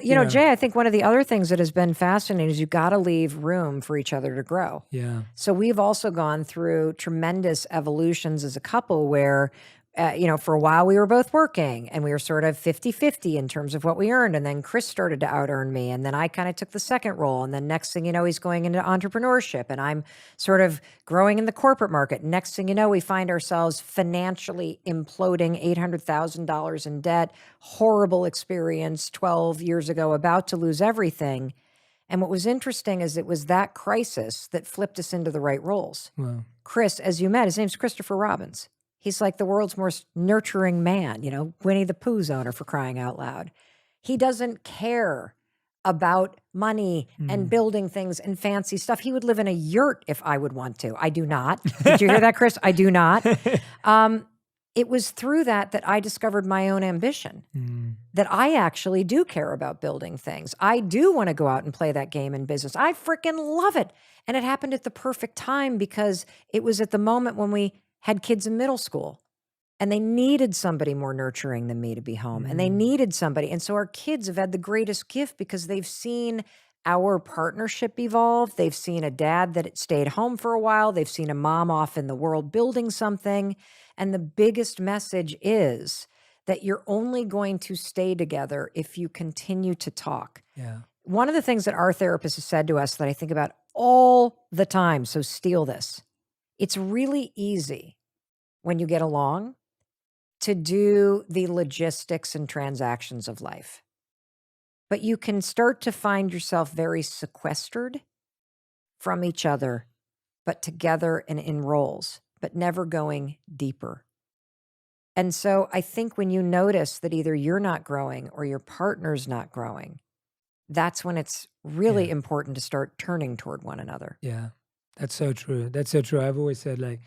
You know, Jay, I think one of the other things that has been fascinating is you got to leave room for each other to grow. Yeah. So we've also gone through tremendous evolutions as a couple where, you know, for a while we were both working and we were sort of 50-50 in terms of what we earned. And then Chris started to out earn me. And then I kind of took the second role. And then next thing you know, he's going into entrepreneurship and I'm sort of growing in the corporate market. Next thing you know, we find ourselves financially imploding, $800,000 in debt, horrible experience 12 years ago, about to lose everything. And what was interesting is it was that crisis that flipped us into the right roles. Wow. Chris, as you met, his name's Christopher Robbins. He's like the world's most nurturing man, you know, Winnie the Pooh's owner, for crying out loud. He doesn't care about money and building things and fancy stuff. He would live in a yurt if I would want to. I do not. Did you hear that, Chris? I do not. It was through that I discovered my own ambition, that I actually do care about building things. I do want to go out and play that game in business. I freaking love it. And it happened at the perfect time because it was at the moment when we had kids in middle school and they needed somebody more nurturing than me to be home. And they needed somebody. And so our kids have had the greatest gift because they've seen our partnership evolve. They've seen a dad that stayed home for a while. They've seen a mom off in the world building something. And the biggest message is that you're only going to stay together if you continue to talk. Yeah. One of the things that our therapist has said to us that I think about all the time, so steal this. It's really easy when you get along to do the logistics and transactions of life. But you can start to find yourself very sequestered from each other, but together and in roles, but never going deeper. And so I think when you notice that either you're not growing or your partner's not growing, that's when it's really important to start turning toward one another. Yeah, that's so true. That's so true. I've always said, like,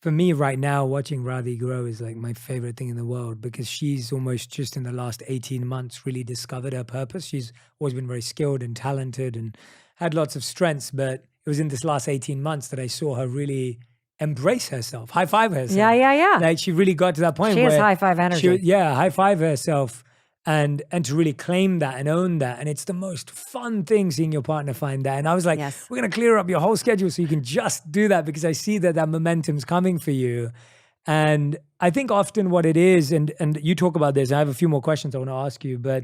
for me right now, watching Radhi grow is like my favorite thing in the world because she's almost just in the last 18 months really discovered her purpose. She's always been very skilled and talented and had lots of strengths, but it was in this last 18 months that I saw her really embrace herself, high five herself. Yeah. Like she really got to that point She where has high five energy. high five herself and to really claim that and own that. And it's the most fun thing seeing your partner find that. And I was like, we're going to clear up your whole schedule so you can just do that because I see that momentum's coming for you. And I think often what it is, and you talk about this, I have a few more questions I want to ask you, but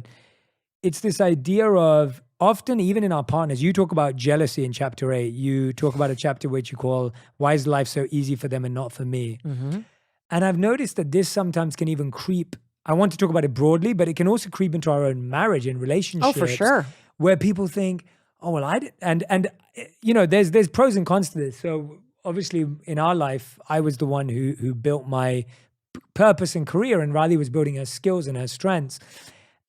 it's this idea of often, even in our partners, you talk about jealousy in chapter 8. You talk about a chapter which you call, Why is Life So Easy for Them and Not for Me? And I've noticed that this sometimes can even creep. I want to talk about it broadly, but it can also creep into our own marriage and relationships. Oh, for sure. Where people think, oh, well, I did. And you know, there's pros and cons to this. So obviously in our life, I was the one who built my purpose and career, and Radhi was building her skills and her strengths.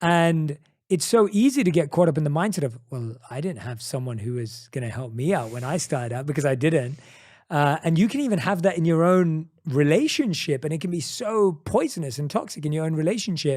And it's so easy to get caught up in the mindset of, well, I didn't have someone who was going to help me out when I started out because I didn't. And you can even have that in your own relationship, and it can be so poisonous and toxic in your own relationship.